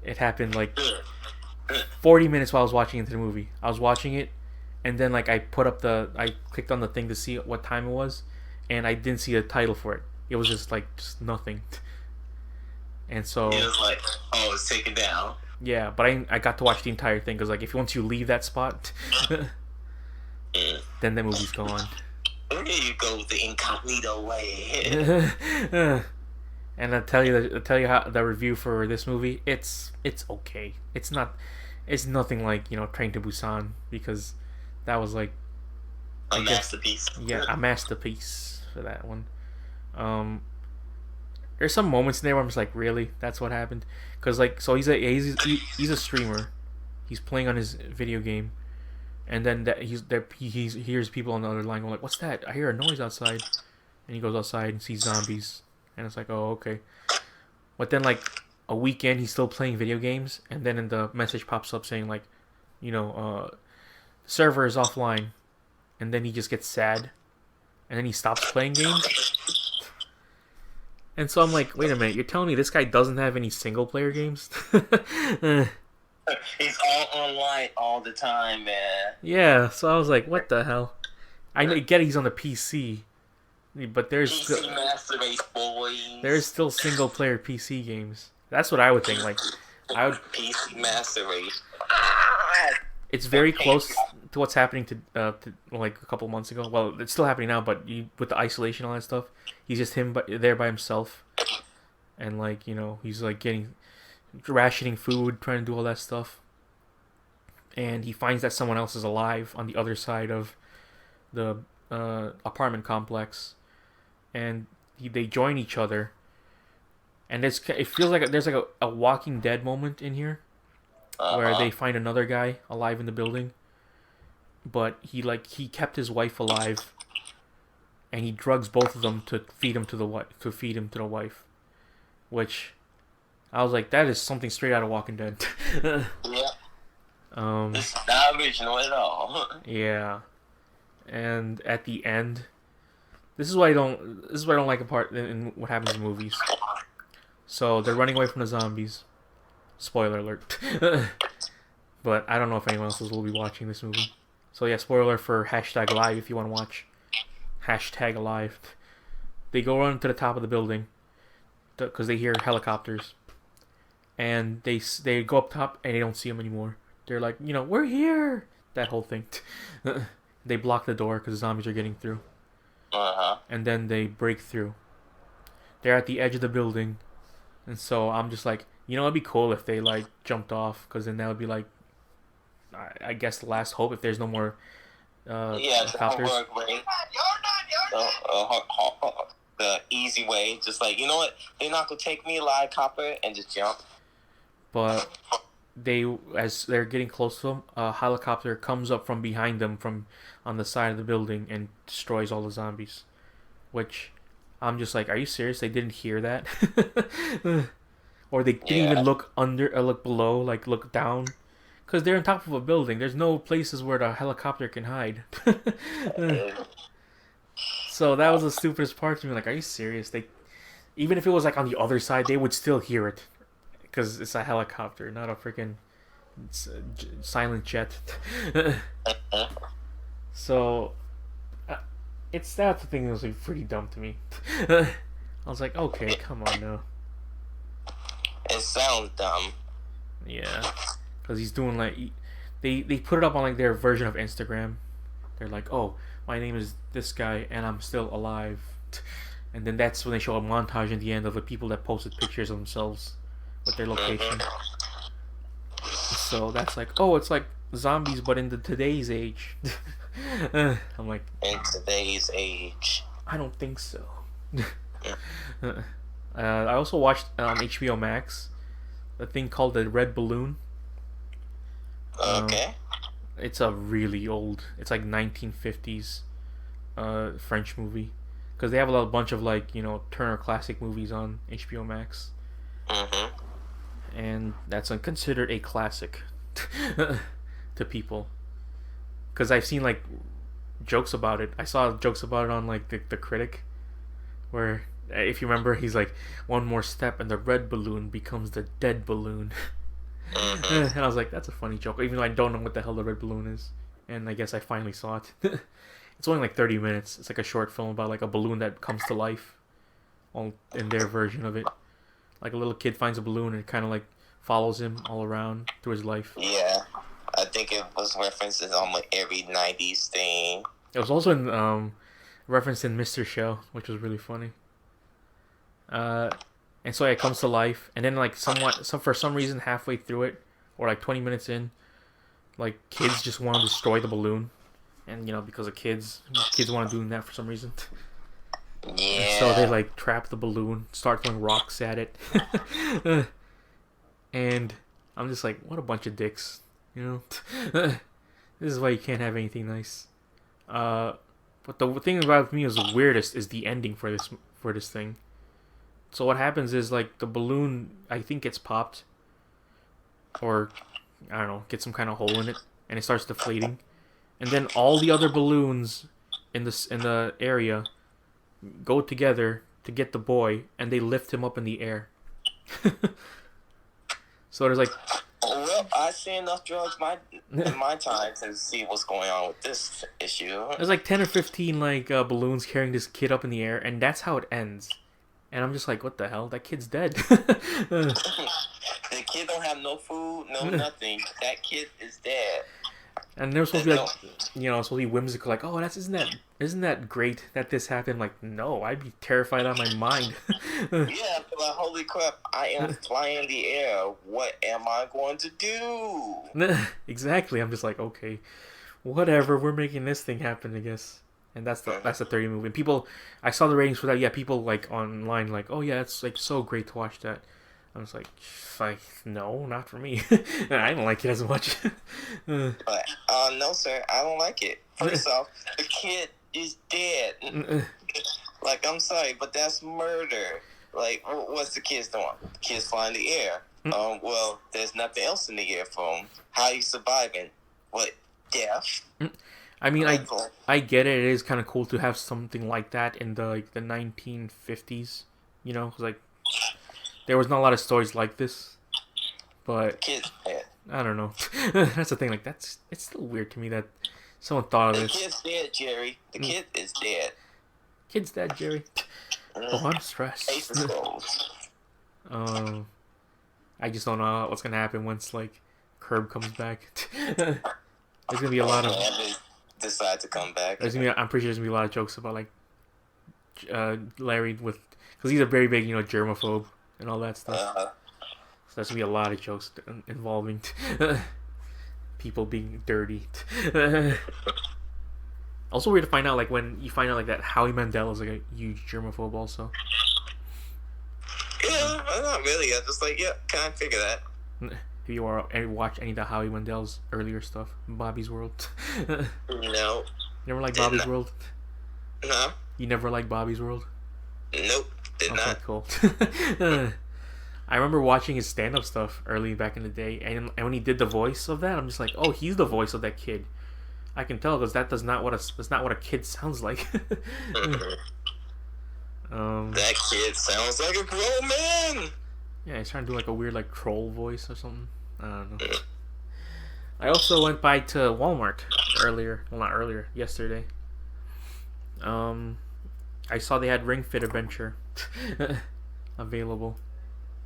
It happened like 40 minutes while I was watching into the movie. I was watching it, and then like I clicked on the thing to see what time it was, and I didn't see a title for it. It was just like just nothing. And so it was like, oh, it's taken down. Yeah, but I got to watch the entire thing because like if once you leave that spot, then the movie's gone. There you go, the incognito way. And I tell you how the review for this movie, it's okay. It's nothing like Train to Busan, because that was like a masterpiece. Yeah, a masterpiece for that one. There's some moments in there where I'm just like, really, that's what happened? Because like, so he's a streamer, he's playing on his video game, and then he hears people on the other line going like, "What's that? I hear a noise outside," and he goes outside and sees zombies, and it's like, oh, okay. But then like a weekend, he's still playing video games, and then in the message pops up saying like, the server is offline, and then he just gets sad, and then he stops playing games. And so I'm like, wait a minute, you're telling me this guy doesn't have any single player games? He's all online all the time, man. Yeah, so I was like, what the hell? I get he's on the PC, but there's still single player PC games. That's what I would think. Like, I would PC Master Race. It's very close to what's happening to like a couple months ago. Well, it's still happening now, but with the isolation and all that stuff, he's just there by himself, and like he's like rationing food, trying to do all that stuff, and he finds that someone else is alive on the other side of the apartment complex, and they join each other, and it feels like there's like a Walking Dead moment in here. Where they find another guy alive in the building, but he kept his wife alive, and he drugs both of them to feed him to the wife, which I was like, that is something straight out of Walking Dead. Yeah. It's not original at all. Yeah, and at the end, this is what I don't like in what happens in movies. So they're running away from the zombies. Spoiler alert. But I don't know if anyone else will be watching this movie. So yeah, spoiler for #live if you want to watch. #alive. They go run to the top of the building because they hear helicopters, and they go up top and they don't see them anymore. They're like, we're here. That whole thing. They block the door because the zombies are getting through. And then they break through. They're at the edge of the building, and so I'm just like, it'd be cool if they like jumped off, because then that would be like, I guess, the last hope if there's no more helicopters. The easy way, just like, you know what, they're not gonna take me alive, copper, and just jump. But as they're getting close to them, a helicopter comes up from behind them from on the side of the building and destroys all the zombies. Which I'm just like, are you serious? They didn't hear that? Or they didn't even look under or look below, like look down, because they're on top of a building. There's no places where the helicopter can hide. So that was the stupidest part to me. Like, are you serious? Even if it was like on the other side, they would still hear it, because it's a helicopter, not a freaking silent jet. So that's the thing that was like pretty dumb to me. I was like, okay, come on now. It sounds dumb. Yeah, because he's doing like they put it up on like their version of Instagram. They're like, oh, my name is this guy and I'm still alive, and then that's when they show a montage at the end of the people that posted pictures of themselves with their location. So that's like, oh, it's like zombies but in today's age. I'm like, in today's age, I don't think so. I also watched on HBO Max a thing called The Red Balloon. Okay. It's a really old, it's like 1950s French movie, because they have a bunch of like Turner Classic movies on HBO Max. And that's considered a classic to people, because I've seen like jokes about it. I saw jokes about it on like the Critic, where if you remember, he's like, one more step and the red balloon becomes the dead balloon. And I was like, that's a funny joke, even though I don't know what the hell the red balloon is. And I guess I finally saw it. It's only like 30 minutes. It's like a short film about like a balloon that comes to life. all in their version of it. Like a little kid finds a balloon and it kind of like follows him all around through his life. Yeah, I think it was references on like every '90s thing. It was also in referenced in Mr. Show, which was really funny. And so it comes to life, and then like for some reason halfway through it, or like 20 minutes in, like kids just want to destroy the balloon, and because of kids want to do that for some reason. Yeah. And so they like trap the balloon, start throwing rocks at it, and I'm just like, what a bunch of dicks, This is why you can't have anything nice. But the thing about me is the weirdest is the ending for this thing. So what happens is like the balloon, I think, gets popped, or I don't know, gets some kind of hole in it, and it starts deflating, and then all the other balloons in the area go together to get the boy, and they lift him up in the air. So there's like. Well, I see enough drugs in my time to see what's going on with this issue. There's like 10 or 15 like balloons carrying this kid up in the air, and that's how it ends. And I'm just like, what the hell? That kid's dead. The kid don't have no food, no nothing. That kid is dead. And they're supposed to be like, supposed to be whimsical, like, oh, isn't that great that this happened? Like, no, I'd be terrified out of my mind. Yeah, like, holy crap, I am flying in the air. What am I going to do? Exactly. I'm just like, okay, whatever. We're making this thing happen, I guess. And that's the 30 movie. And people, I saw the ratings for that. Yeah, people like online, like, oh yeah, it's like so great to watch that. I was like, no, not for me. I don't like it as much. But, no, sir, I don't like it. First off, the kid is dead. Like, I'm sorry, but that's murder. Like, what's the kids doing? The kids flying in the air. Well, there's nothing else in the air for them. How are you surviving? What, death? I mean, I get it. It is kind of cool to have something like that in the 1950s. Because like there was not a lot of stories like this. But kid's dead. I don't know. That's the thing. Like it's still weird to me that someone thought of this. The kid's dead, Jerry. The kid is dead. Kid's dead, Jerry. Oh, I'm stressed. I just don't know what's gonna happen once like Curb comes back. There's gonna be a lot of. Decide to come back. I'm pretty sure there's gonna be a lot of jokes about like Larry because he's a very big germaphobe and all that stuff. So there's gonna be a lot of jokes involving people being dirty. Also weird to find out like when you find out like that Howie Mandel is like a huge germaphobe also. Yeah, not really. I just like can't figure that. Have you watched any of the Howie Mandel's earlier stuff? Bobby's World? No. Never liked Bobby's World? No. You never liked Bobby's World? Nope. Did not. Cool. I remember watching his stand-up stuff early back in the day, and when he did the voice of that, I'm just like, oh, he's the voice of that kid. I can tell because that's not what a kid sounds like. That kid sounds like a grown man. Yeah, he's trying to do like a weird like troll voice or something. I don't know. I also went by to Walmart yesterday. I saw they had Ring Fit Adventure available.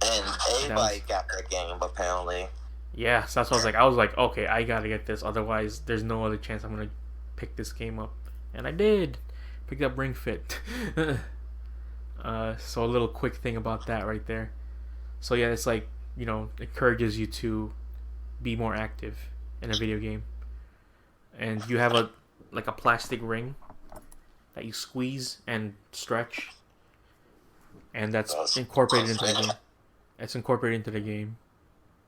And everybody got that game apparently. Yeah, so that's what I was like, okay, I gotta get this, otherwise there's no other chance I'm gonna pick this game up. And I did. Picked up Ring Fit. So a little quick thing about that right there. So yeah, it's like, encourages you to be more active in a video game. And you have a plastic ring that you squeeze and stretch. And that's incorporated into the game. It's incorporated into the game.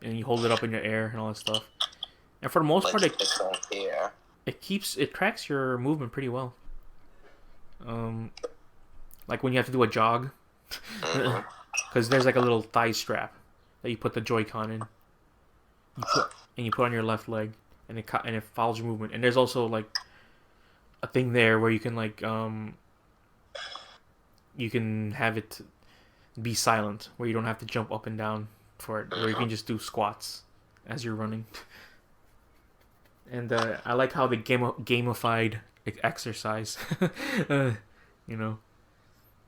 And you hold it up in your air and all that stuff. And for the most part, it tracks your movement pretty well. Like when you have to do a jog. Because there's like a little thigh strap that you put the Joy-Con in. You put on your left leg, and it follows your movement. And there's also like a thing there where you can like you can have it be silent, where you don't have to jump up and down for it, or you can just do squats as you're running. And I like how they gamified exercise.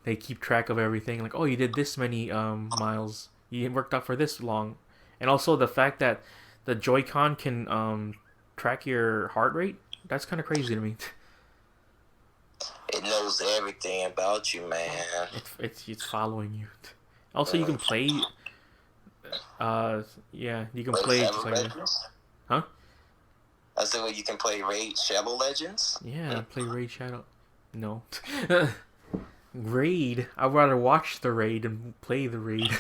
they keep track of everything. Like, oh, you did this many miles. You worked out for this long, and also the fact that the Joy-Con can track your heart rate. That's kind of crazy to me. It knows everything about you, man. It's following you. Also, you can play. Yeah, you can play just like that. Huh? I said, well, you can play Raid Shadow Legends. Yeah, play Raid Shadow. No. Raid. I'd rather watch the raid and play the raid.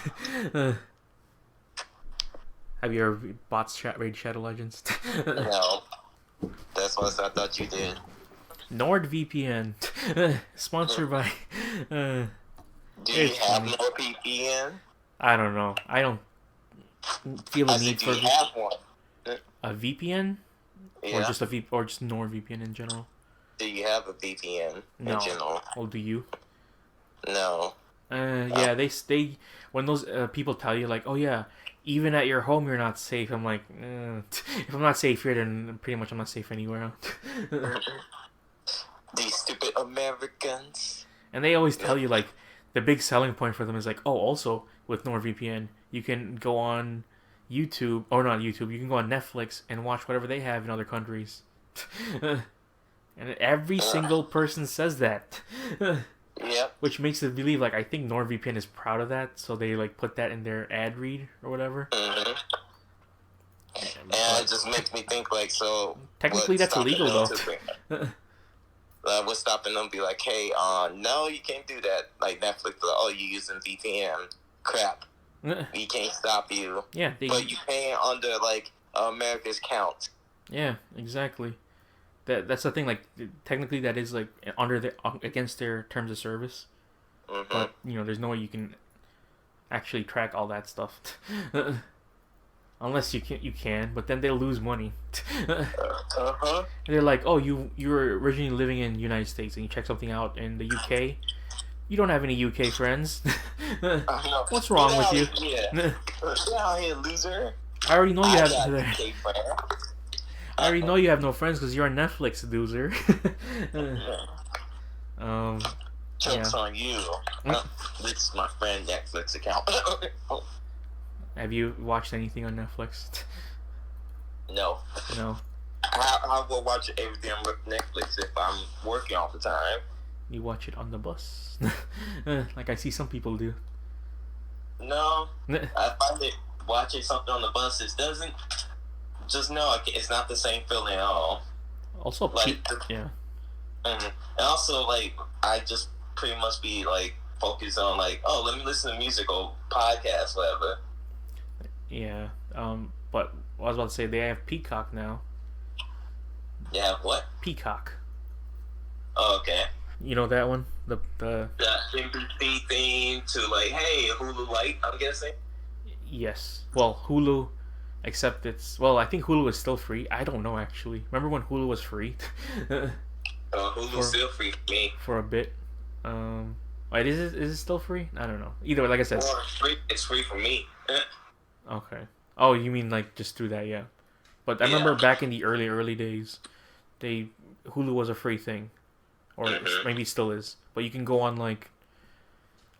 Have you ever bought Raid Shadow Legends? No. That's what I thought you did. NordVPN. Sponsored by... Do you have NordVPN? I don't know. I don't feel the need for... Do you have one? A VPN? Yeah. Or just or just NordVPN in general? Do you have a VPN in general? Oh, do you? No. Yeah, they when those people tell you like, oh yeah, even at your home you're not safe. I'm like, if I'm not safe here, then pretty much I'm not safe anywhere. These stupid Americans. And they always tell you like, the big selling point for them is like, oh, also with NordVPN you can go on YouTube or not YouTube, you can go on Netflix and watch whatever they have in other countries. And every single person says that. Yep. Which makes it believe, like, I think NordVPN is proud of that, so they, like, put that in their ad read or whatever. Mm-hmm. And it just makes me think, like, so... Technically, that's illegal, though. What's stopping them be like, hey, no, you can't do that. Like, Netflix, like, oh, you're using VPN. Crap. We can't stop you. Yeah. But you paying under, like, America's count. Yeah, exactly. That's the thing, like, technically that is, like, against their terms of service. Mm-hmm. But, you know, there's no way you can actually track all that stuff. Unless you can, but then they'll lose money. Uh-huh. They're like, oh, you were originally living in the United States and you check something out in the UK. You don't have any UK friends. What's wrong with you? Yeah. Get out here, loser. I already know you have... I already Uh-huh. know you have no friends because you're a Netflix loser. Joke's on you. This is my friend Netflix account. Have you watched anything on Netflix? No. No. I will watch everything on Netflix if I'm working all the time. You watch it on the bus? Like I see some people do. No. I find it watching something on the bus, it doesn't... Just know it's not the same feeling at all. Also, like, yeah. Mm-hmm. And also, like, I just pretty much be, like, focused on, like, oh, let me listen to music or podcast, whatever. Yeah. But I was about to say, they have Peacock now. They have what? Peacock. Oh, okay. You know that one? The NBC theme to, like, hey, Hulu Light, I'm guessing? Yes. Well, Hulu... Except it's... Well, I think Hulu is still free. I don't know, actually. Remember when Hulu was free? Hulu's still free for me. For a bit. Wait, is it still free? I don't know. Either way, like I said... Well, it's free for me. Okay. Oh, you mean like just through that, yeah. But I remember back in the early days, Hulu was a free thing. Or maybe it still is. But you can go on, like...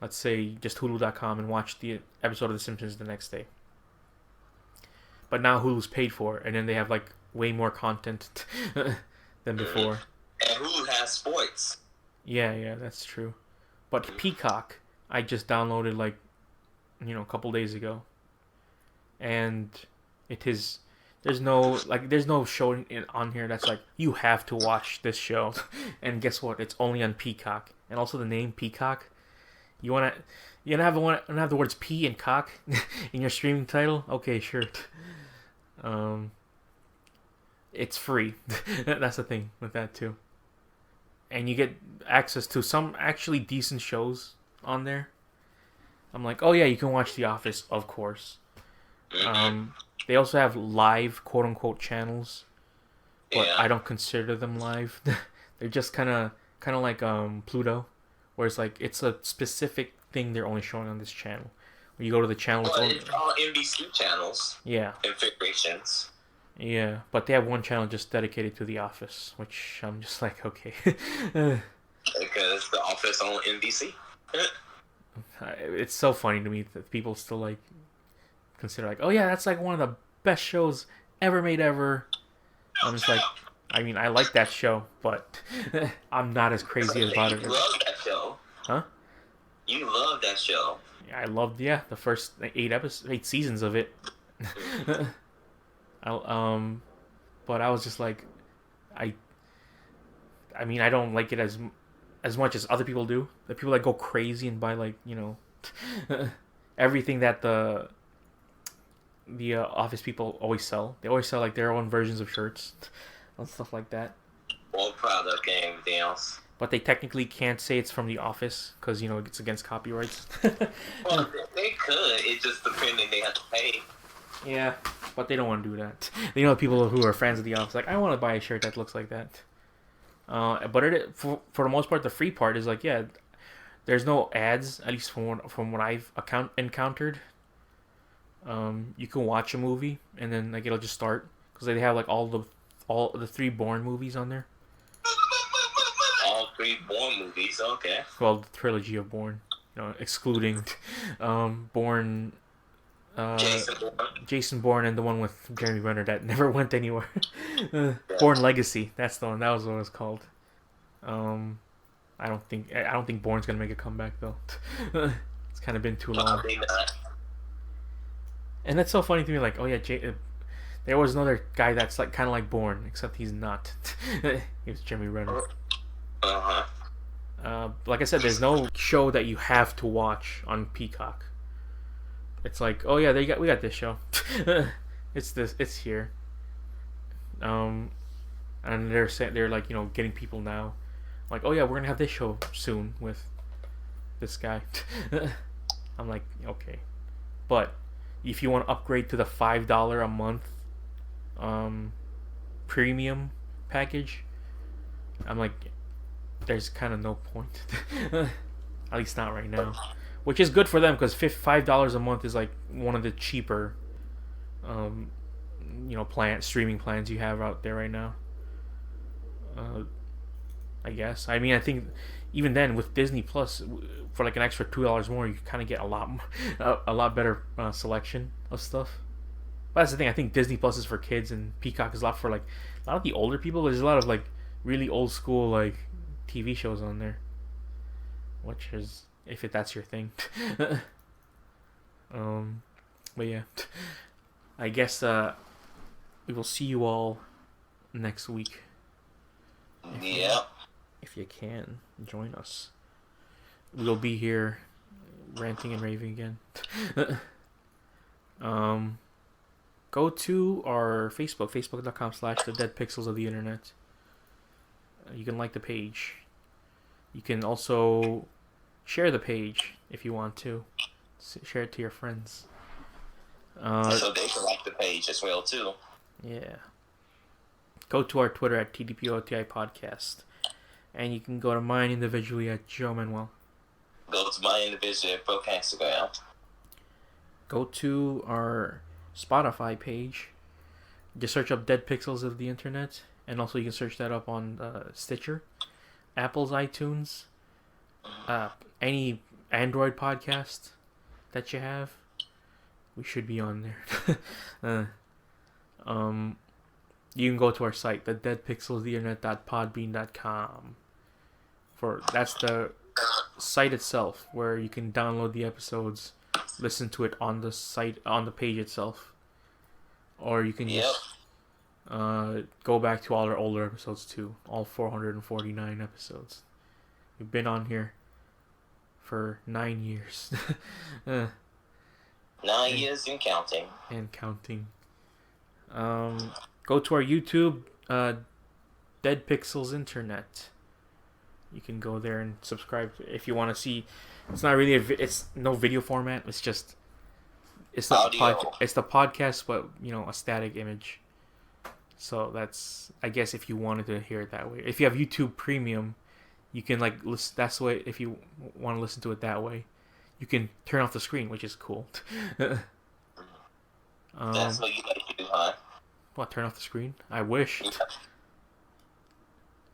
Let's say, just Hulu.com and watch the episode of The Simpsons the next day. But now Hulu's paid for, and then they have like way more content than before. And Hulu has sports. Yeah, that's true. But Peacock, I just downloaded like, a couple days ago, and there's no show on here that's like you have to watch this show, and guess what? It's only on Peacock, and also the name Peacock. You don't have the words P and cock in your streaming title? Okay, sure. It's free. That's the thing with that too. And you get access to some actually decent shows on there. I'm like, oh yeah, you can watch The Office, of course. They also have live quote unquote channels, but I don't consider them live. They're just kind of like Pluto, where it's like it's a specific thing they're only showing on this channel. When you go to the channel, it's all NBC channels. Yeah. Configurations. Yeah, but they have one channel just dedicated to The Office, which I'm just like, okay. Because The Office on NBC. It's so funny to me that people still like consider like, oh yeah, that's like one of the best shows ever made ever. I'm just like, I mean, I like that show, but I'm not as crazy about it. You love that show. Huh? You love that show. I loved the first 8 seasons of it. But I was just like, I I mean, I don't like it as much as other people do. The people that go crazy and buy like everything that the office people always sell. They always sell like their own versions of shirts and stuff like that. All product and everything else. But they technically can't say it's from the office because it's against copyrights. Well, they could. It just depending. They have to pay. Yeah, but they don't want to do that. The people who are fans of the office like, I want to buy a shirt that looks like that. But for the most part, the free part is like, there's no ads, at least from what I've encountered. You can watch a movie and then like it'll just start because they have like all the 3 Bourne movies on there. All 3 Bourne movies, okay. Well, the trilogy of Bourne, excluding Bourne. Jason Bourne and the one with Jeremy Renner that never went anywhere. Bourne Legacy, that's the one. That was what it was called. I don't think Bourne's gonna make a comeback though. It's kind of been too long. Probably not. And that's so funny to me. Like, oh yeah, there was another guy that's like kind of like Bourne, except he's not. He was Jeremy Renner. Like I said, there's no show that you have to watch on Peacock. It's like, oh yeah, we got this show. It's here. And they're like, getting people now. Like, oh yeah, we're gonna have this show soon with this guy. I'm like, okay. But if you want to upgrade to the $5 a month premium package, I'm like, there's kind of no point. At least not right now. Which is good for them because $5 a month is like one of the cheaper, streaming plans you have out there right now. I guess. I mean, I think even then with Disney Plus, for like an extra $2 more, you kind of get a lot better selection of stuff. But that's the thing. I think Disney Plus is for kids and Peacock is a lot for like a lot of the older people. There's a lot of like really old school like TV shows on there, which is. If that's your thing. But yeah. I guess we will see you all next week. If you can, join us. We'll be here ranting and raving again. Go to our Facebook, facebook.com/the dead pixels of the internet. You can like the page. You can also share the page if you want to. Share it to your friends. So they can like the page as well too. Yeah. Go to our Twitter at TDPOTI Podcast. And you can go to mine individually at Joe Manuel. Go to my individual at Pocast. Go to our Spotify page. Just search up Dead Pixels of the Internet. And also you can search that up on Stitcher, Apple's iTunes, any Android podcast that you have, we should be on there. You can go to our site, the deadpixelstheinternet.podbean.com. That's the site itself where you can download the episodes, listen to it on the site, on the page itself, or you can just go back to all our older episodes too, all 449 episodes. We've been on here for 9 years. 9 years and counting. And counting. Go to our YouTube, Dead Pixels Internet. You can go there and subscribe if you want to see. It's not really it's no video format. It's just it's the podcast, but a static image. So that's, I guess, if you wanted to hear it that way. If you have YouTube Premium, you can listen. That's the way. If you want to listen to it that way, you can turn off the screen, which is cool. That's what you like to do, huh? What, turn off the screen? I wish.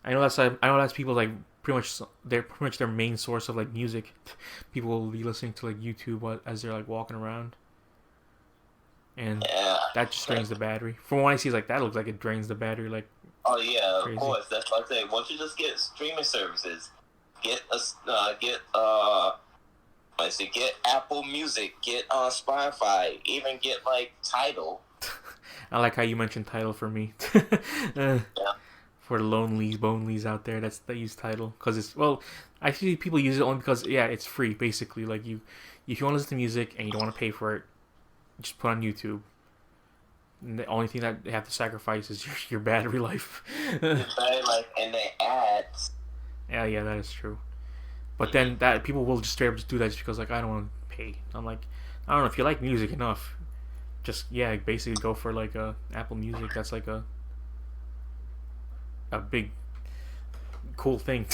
I know that's people they're pretty much their main source of like music. People will be listening to like YouTube as they're like walking around, and that just drains the battery. From what I see, it's like that looks like it drains the battery like. Oh yeah, crazy. Of course. That's what I say. Once you just get streaming services, get Apple Music, get Spotify, even get like Tidal. I like how you mentioned Tidal for me. Yeah. For the bonelies out there, that use Tidal because it's I see people use it only because it's free basically. Like if you want to listen to music and you don't want to pay for it, just put on YouTube. And the only thing that they have to sacrifice is your battery life. Your battery life and the ads. Yeah, that is true. But then that people will just straight up just do that just because like I don't want to pay. I'm like, I don't know, if you like music enough, just basically go for like a Apple Music. That's like a big cool thing.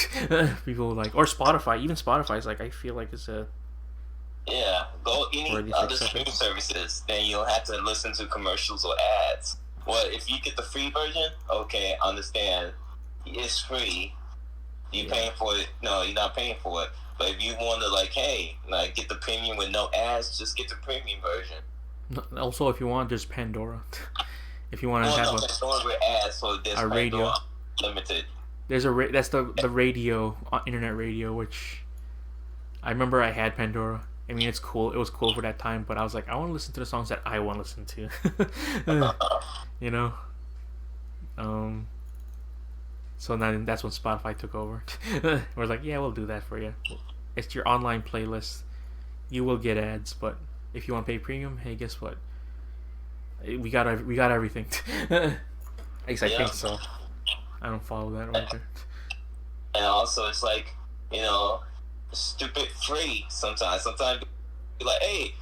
People like, or Spotify. Even Spotify is like, I feel like it's a go any other streaming services, then you'll have to listen to commercials or ads. Well, if you get the free version, okay, I understand. It's free. You're paying for it. No, you're not paying for it. But if you want to get the premium with no ads, just get the premium version. Also, if you want, there's Pandora. If you want to have Pandora with ads, so there's a radio limited. There's that's the radio, internet radio, which I remember I had Pandora. I mean, it's cool. It was cool for that time, but I was like, I want to listen to the songs that I want to listen to. You know? So then that's when Spotify took over. We're like, yeah, we'll do that for you. It's your online playlist. You will get ads, but if you want to pay premium, hey, guess what? We got everything. At least I think so. I don't follow that right there. And also, it's like, stupid free sometimes. Sometimes you're like, hey,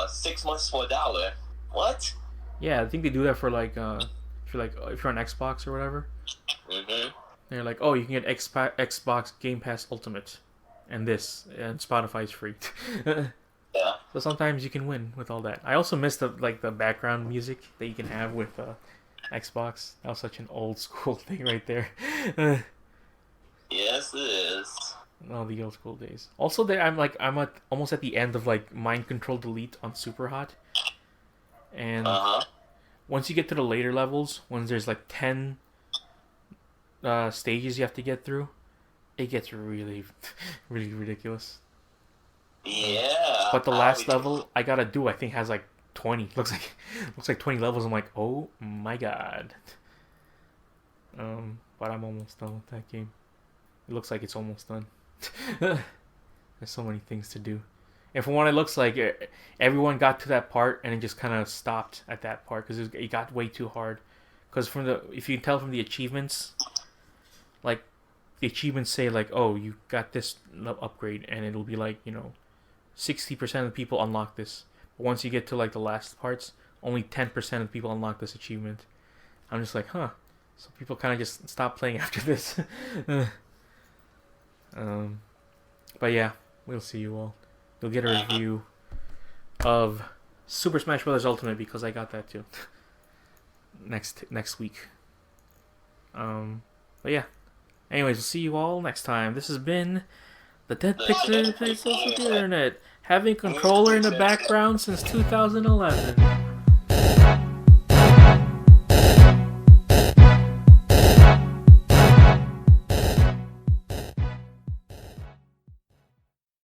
6 months for $1. What? Yeah, I think they do that for like if you're on Xbox or whatever. Mm-hmm. They're like, oh, you can get Xbox Game Pass Ultimate, and Spotify's free. Yeah. So sometimes you can win with all that. I also miss the background music that you can have with Xbox. That was such an old school thing right there. Yes, it is. Oh, the old school days. Also, I'm almost at the end of like Mind Control Delete on Super Hot, and once you get to the later levels, when there's like 10 stages you have to get through, it gets really, really ridiculous. Yeah. But the last level I gotta do, I think, has like 20. Looks like 20 levels. I'm like, oh my god. But I'm almost done with that game. It looks like it's almost done. There's so many things to do. And from what it looks like, everyone got to that part and it just kind of stopped at that part because it got way too hard. Because if you can tell from the achievements, like the achievements say like, oh, you got this upgrade, and it'll be like 60% of the people unlock this. But once you get to like the last parts, only 10% of people unlock this achievement. I'm just like, huh. So people kind of just stop playing after this. But yeah, we'll see you all. You'll get a review of Super Smash Bros. Ultimate because I got that too. next week. But yeah. Anyways, we'll see you all next time. This has been the Dead Pixel Faces of the Internet, having controller in the background since 2011.